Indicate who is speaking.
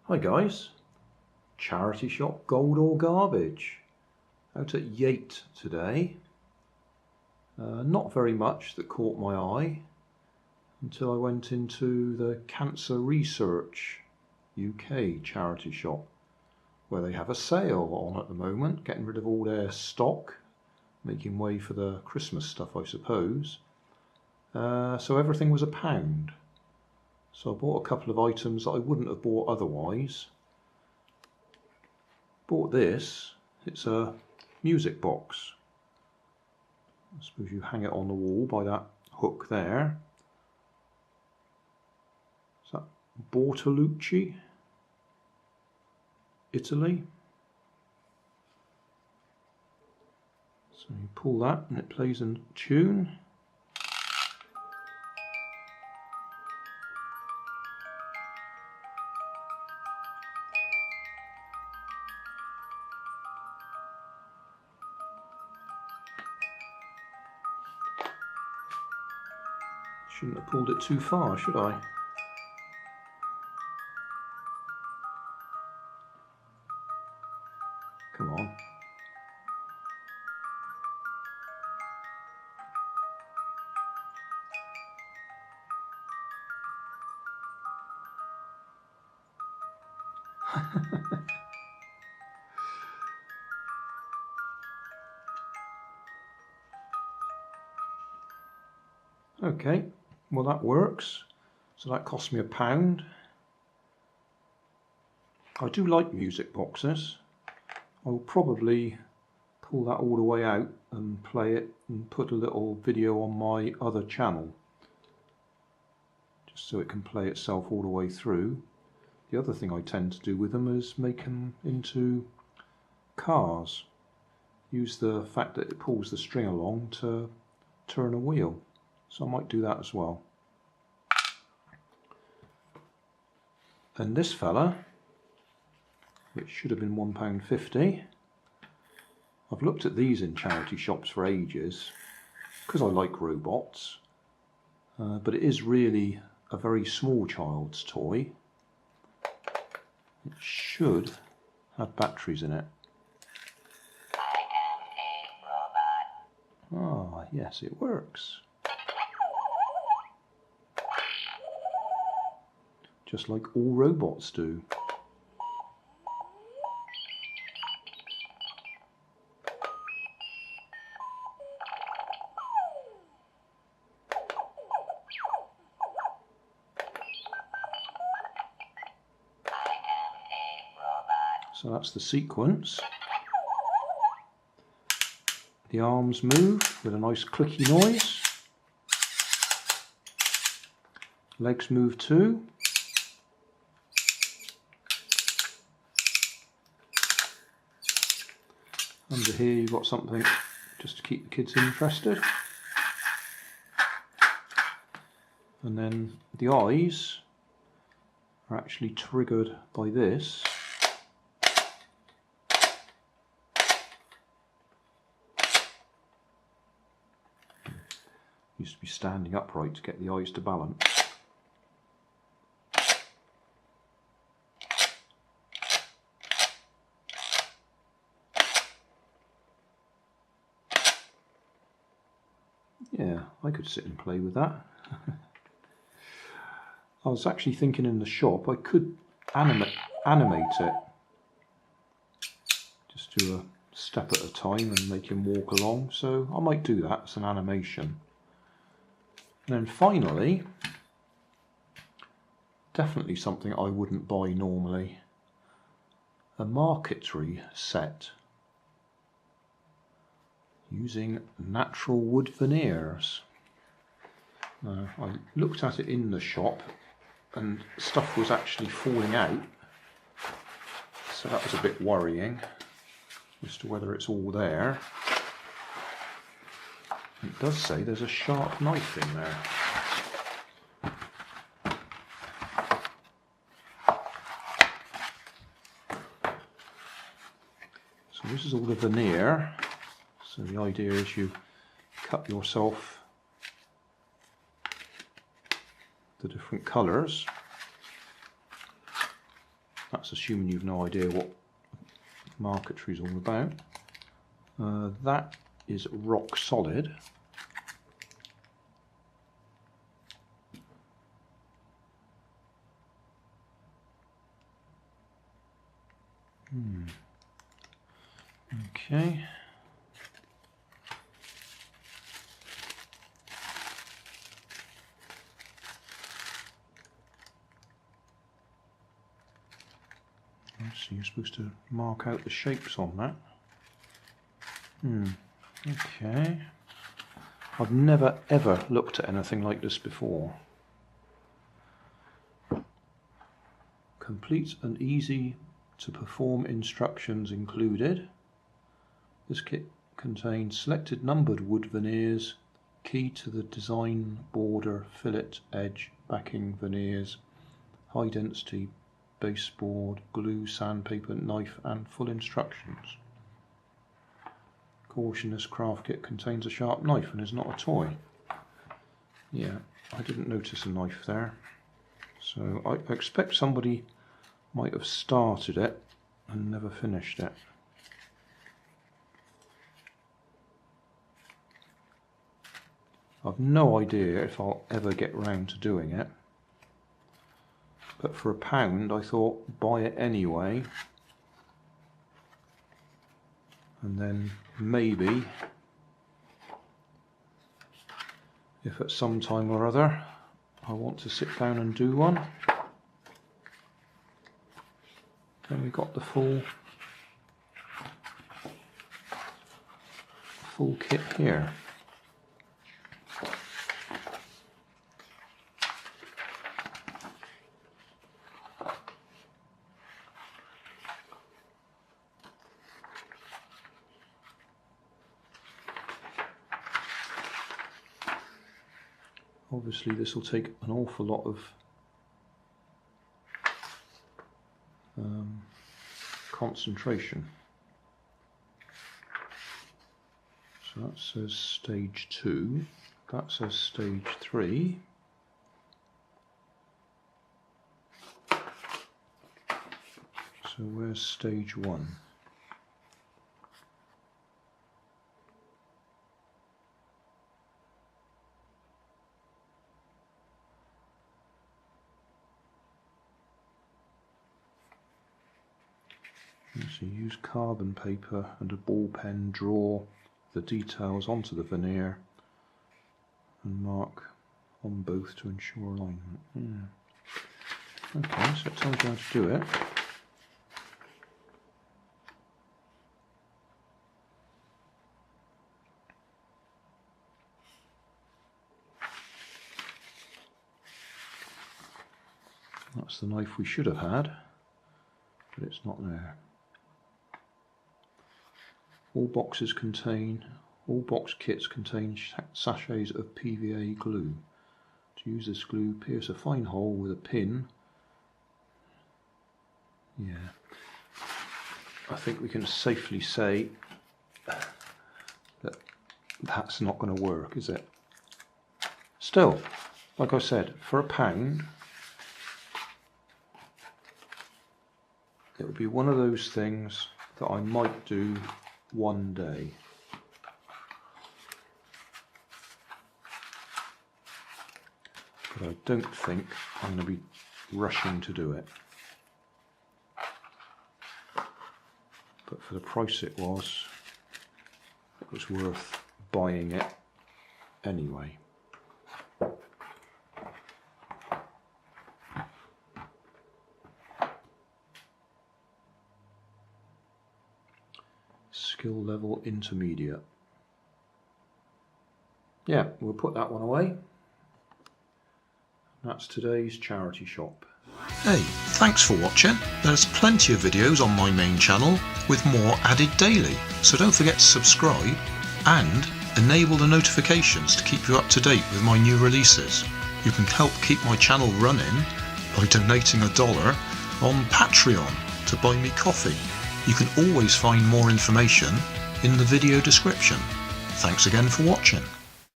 Speaker 1: Hi guys, charity shop gold or garbage. Out at Yate today. Not very much that caught my eye until I went into the Cancer Research UK charity shop, where they have a sale on at the moment, getting rid of all their stock, making way for the Christmas stuff I suppose. So everything was £1. So I bought a couple of items that I wouldn't have bought otherwise. Bought this, it's a music box. I suppose you hang it on the wall by that hook there. Is that Bortolucci, Italy? So you pull that and it plays a tune. Shouldn't have pulled it too far, should I? Come on. Okay, well that works. So that cost me £1. I do like music boxes. I will probably pull that all the way out and play it and put a little video on my other channel, just so it can play itself all the way through. The other thing I tend to do with them is make them into cars. Use the fact that it pulls the string along to turn a wheel. So I might do that as well. And this fella, which should have been £1.50. I've looked at these in charity shops for ages because I like robots, but it is really a very small child's toy. It should have batteries in it. Ah, yes, it works. Just like all robots do. So that's the sequence. The arms move with a nice clicky noise. Legs move too. Under here you've got something just to keep the kids interested. And then the eyes are actually triggered by this. Used to be standing upright to get the eyes to balance. Yeah, I could sit and play with that. I was actually thinking in the shop I could animate it. Just do a step at a time and make him walk along. So I might do that as an animation. And then finally, definitely something I wouldn't buy normally, a marquetry set using natural wood veneers. Now, I looked at it in the shop and stuff was actually falling out, so that was a bit worrying as to whether it's all there. It does say there's a sharp knife in there. So this is all the veneer. So the idea is you cut yourself the different colours That's assuming you've no idea what marquetry is all about. That is rock solid. Okay. So you're supposed to mark out the shapes on that. Okay. I've never ever looked at anything like this before. Complete and easy to perform instructions included. This kit contains selected numbered wood veneers, key to the design, border, fillet, edge, backing veneers, high density baseboard, glue, sandpaper, knife and full instructions. Caution, this craft kit contains a sharp knife and is not a toy. Yeah, I didn't notice a knife there. So I expect somebody might have started it and never finished it. I've no idea if I'll ever get round to doing it. But for £1 I thought buy it anyway, and then maybe if at some time or other I want to sit down and do one, then we got the full kit here. Obviously this will take an awful lot of concentration. So that says stage 2, that says stage 3. So where's stage 1? So use carbon paper and a ball pen, draw the details onto the veneer and mark on both to ensure alignment. Okay, so it tells you how to do it. That's the knife we should have had, but it's not there. All box kits contain sachets of PVA glue. To use this glue, pierce a fine hole with a pin. Yeah, I think we can safely say that that's not going to work, is it? Still, like I said, for £1, it would be one of those things that I might do one day. But I don't think I'm going to be rushing to do it. But for the price it was worth buying it anyway. Skill level intermediate. Yeah, we'll put that one away. That's today's charity shop.
Speaker 2: Hey, thanks for watching. There's plenty of videos on my main channel with more added daily, so don't forget to subscribe and enable the notifications to keep you up to date with my new releases. You can help keep my channel running by donating $1 on Patreon to buy me coffee. You can always find more information in the video description. Thanks again for watching.